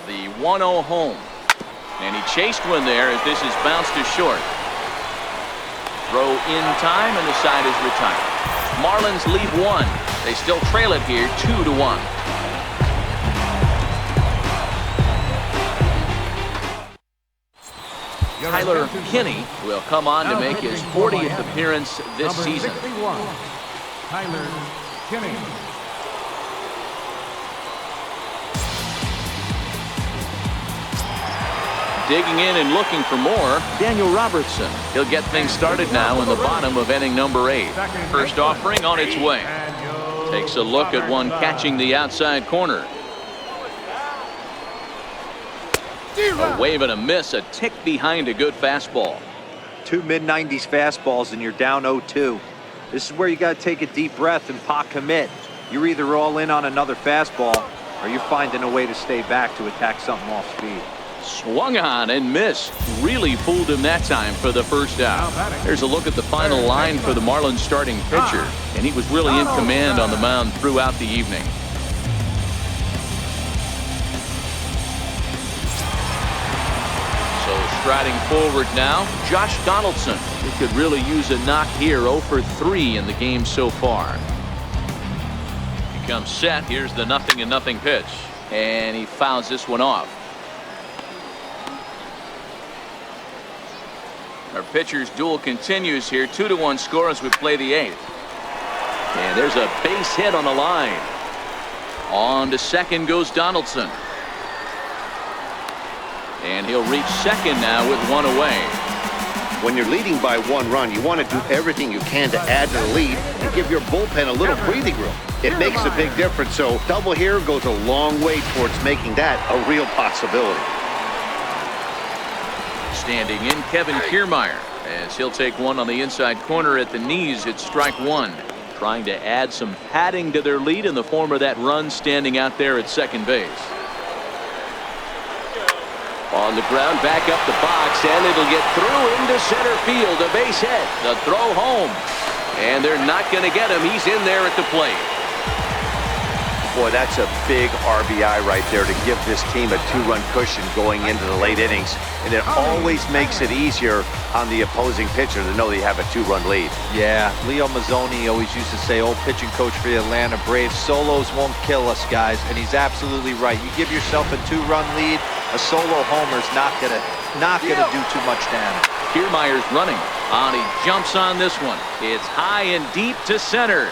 The 1-0 home. And he chased one there as this is bounced to short. Throw in time, and the side is retired. Marlins lead one. They still trail it here 2-1. Tyler Kinney will come on to make his 40th appearance this season. Number 61, Tyler Kinney. Digging in and looking for more, Daniel Robertson. He'll get things started now in the bottom of inning number 8. First offering on its way. Takes a look at one catching the outside corner. A wave and a miss, a tick behind a good fastball. 2 mid-90s fastballs and you're down 0-2. This is where you got to take a deep breath and pot commit. You're either all in on another fastball or you're finding a way to stay back to attack something off speed. Swung on and missed. Really fooled him that time for the first out. There's a look at the final line for the Marlins starting pitcher, and he was really in command on the mound throughout the evening. So striding forward now, Josh Donaldson. He could really use a knock here. 0 for 3 in the game so far. He comes set. Here's the 0-0 pitch, and he fouls this one off. Our pitcher's duel continues here. 2-1 score as we play the 8th. And there's a base hit on the line. On to second goes Donaldson. And he'll reach second now with one away. When you're leading by 1 run, you want to do everything you can to add to the lead and give your bullpen a little breathing room. It makes a big difference, so double here goes a long way towards making that a real possibility. Standing in, Kevin Kiermaier, as he'll take one on the inside corner at the knees. It's strike one. Trying to add some padding to their lead in the form of that run standing out there at second base. On the ground, back up the box, and it'll get through into center field. A base hit. The throw home. And they're not going to get him. He's in there at the plate. Boy, that's a big RBI right there to give this team a 2-run cushion going into the late innings. And it always makes it easier on the opposing pitcher to know they have a 2-run lead. Yeah, Leo Mazzoni always used to say, old pitching coach for the Atlanta Braves, solos won't kill us, guys. And he's absolutely right. You give yourself a 2-run lead, a solo homer's not gonna do too much damage. Kiermaier's running. He jumps on this one. It's high and deep to center.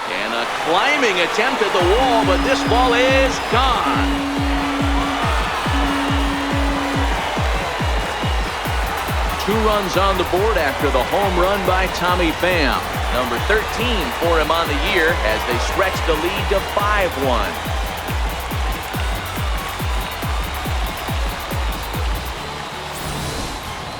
And a climbing attempt at the wall, but this ball is gone. Two runs on the board after the home run by Tommy Pham. Number 13 for him on the year as they stretch the lead to 5-1.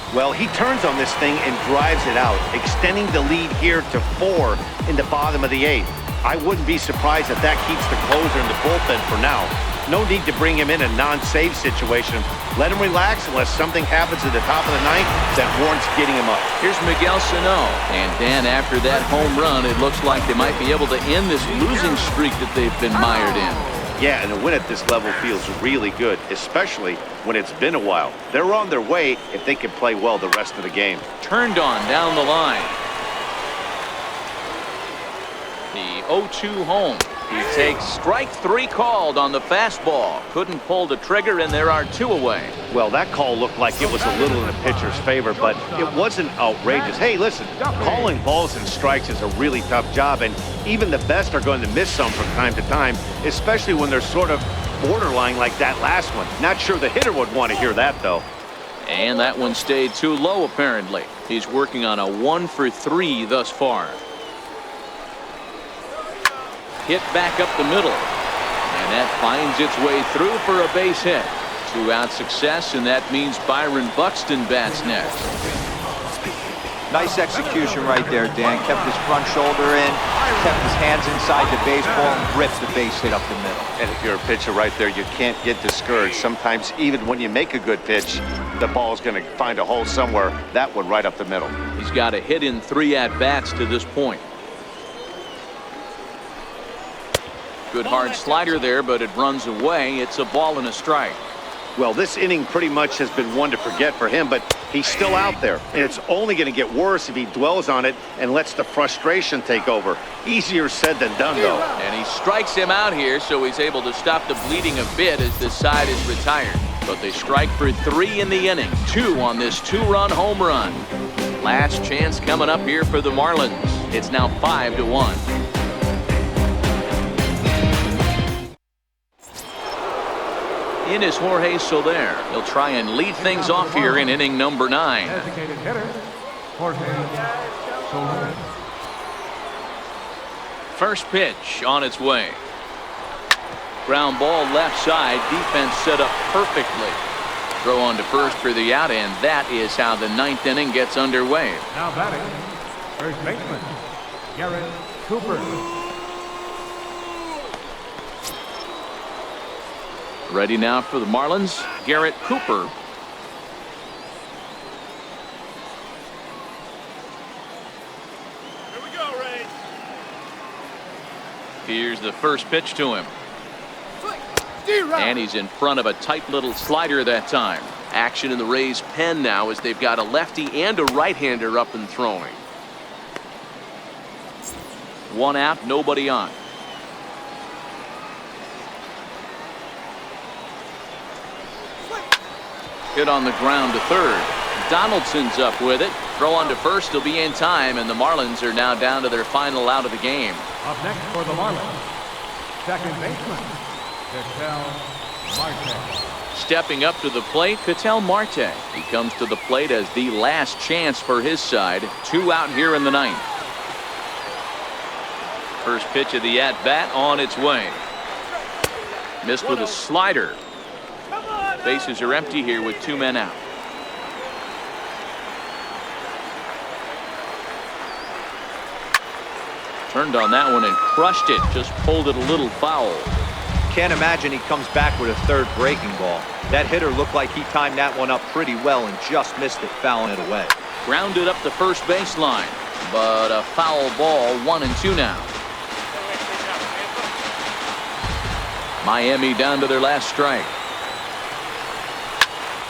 Well, he turns on this thing and drives it out, extending the lead here to 4 in the bottom of the 8th. I wouldn't be surprised if that keeps the closer in the bullpen for now. No need to bring him in a non-save situation. Let him relax unless something happens at the top of the 9th that warrants getting him up. Here's Miguel Sano. And Dan, after that home run, it looks like they might be able to end this losing streak that they've been mired in. Yeah, and a win at this level feels really good, especially when it's been a while. They're on their way if they can play well the rest of the game. Turned on down the line. The 0-2 home. He takes strike 3 called on the fastball. Couldn't pull the trigger, and there are 2 away. Well, that call looked like it was a little in the pitcher's favor, but it wasn't outrageous. Hey, listen, calling balls and strikes is a really tough job, and even the best are going to miss some from time to time, especially when they're sort of borderline like that last one. Not sure the hitter would want to hear that, though. And that one stayed too low, apparently. He's working on a 1 for 3 thus far. hit back up the middle. And that finds its way through for a base hit. 2-out success, and that means Byron Buxton bats next. Nice execution right there, Dan. Kept his front shoulder in, kept his hands inside the baseball, and ripped the base hit up the middle. And if you're a pitcher right there, you can't get discouraged. Sometimes even when you make a good pitch, the ball's going to find a hole somewhere. That one right up the middle. He's got a hit in 3 at-bats to this point. Good hard slider there, but it runs away. It's a ball and a strike. Well, this inning pretty much has been one to forget for him, but he's still out there. And it's only going to get worse if he dwells on it and lets the frustration take over. Easier said than done, though. And he strikes him out here, so he's able to stop the bleeding a bit as this side is retired. But they strike for 3 in the inning. 2 on this 2-run home run. Last chance coming up here for the Marlins. It's now 5-1. In is Jorge Soler. He'll try and lead things off here in inning number 9. Designated hitter, Jorge Soler. First pitch on its way. Ground ball left side. Defense set up perfectly. Throw on to first for the out, and that is how the 9th inning gets underway. Now batting, first baseman, Garrett Cooper. Ready now for the Marlins, Garrett Cooper. Here we go, Ray. Here's the first pitch to him. And he's in front of a tight little slider that time. Action in the Rays' pen now as they've got a lefty and a right-hander up and throwing. 1 out, nobody on. Hit on the ground to third. Donaldson's up with it. Throw on to first. He'll be in time, and the Marlins are now down to their final out of the game. Up next for the Marlins, second baseman, Ketel Marte. Stepping up to the plate, Ketel Marte. He comes to the plate as the last chance for his side. 2 out here in the 9th. First pitch of the at-bat on its way. Missed with a slider. Bases are empty here with 2 men out. Turned on that one and crushed it. Just pulled it a little foul. Can't imagine he comes back with a third breaking ball. That hitter looked like he timed that one up pretty well and just missed it, fouling it away. Grounded up the first baseline, but a foul ball. 1-2 now. Miami down to their last strike.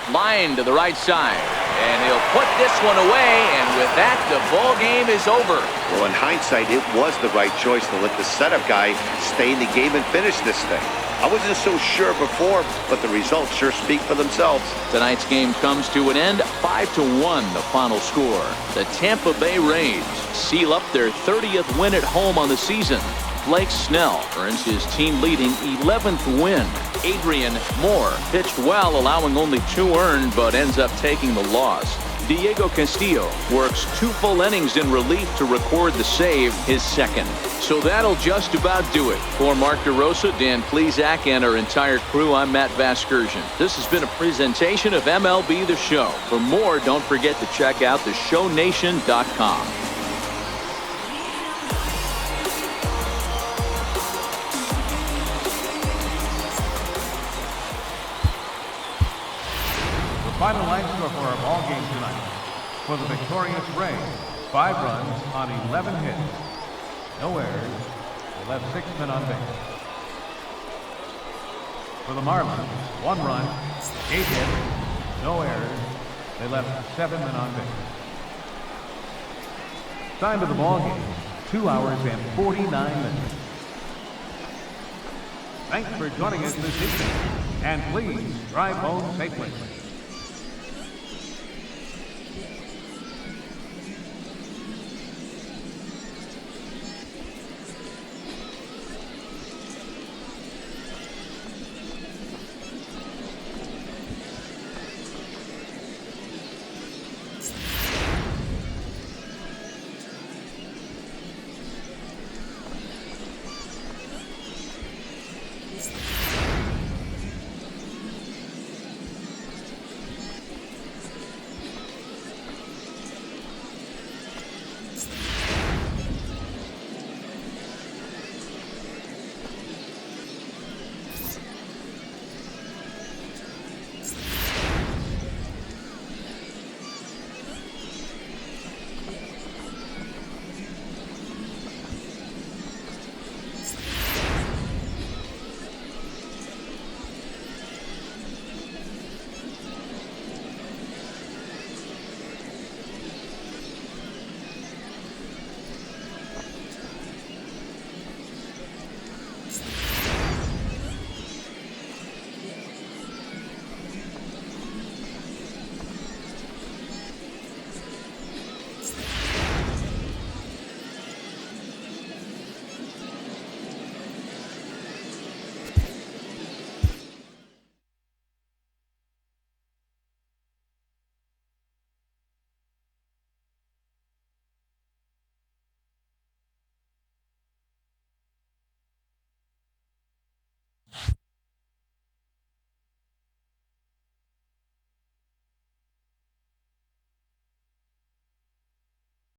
Line to the right side, and he'll put this one away, and with that, the ball game is over. Well, in hindsight, it was the right choice to let the setup guy stay in the game and finish this thing. I wasn't so sure before, but the results sure speak for themselves. Tonight's game comes to an end. 5-1 the final score. The Tampa Bay Rays seal up their 30th win at home on the season. Blake Snell earns his team-leading 11th win. Adrian Moore pitched well, allowing only 2 earned, but ends up taking the loss. Diego Castillo works 2 full innings in relief to record the save, his second. So that'll just about do it. For Mark DeRosa, Dan Plesac, and our entire crew, I'm Matt Vasgersian. This has been a presentation of MLB The Show. For more, don't forget to check out theshownation.com. Final line score for our ball game tonight. For the victorious Rays, 5 runs on 11 hits. No errors. They left 6 men on base. For the Marlins, 1 run, 8 hits. No errors. They left 7 men on base. Time of the ball game, 2 hours and 49 minutes. Thanks for joining us this evening. And please drive home safely.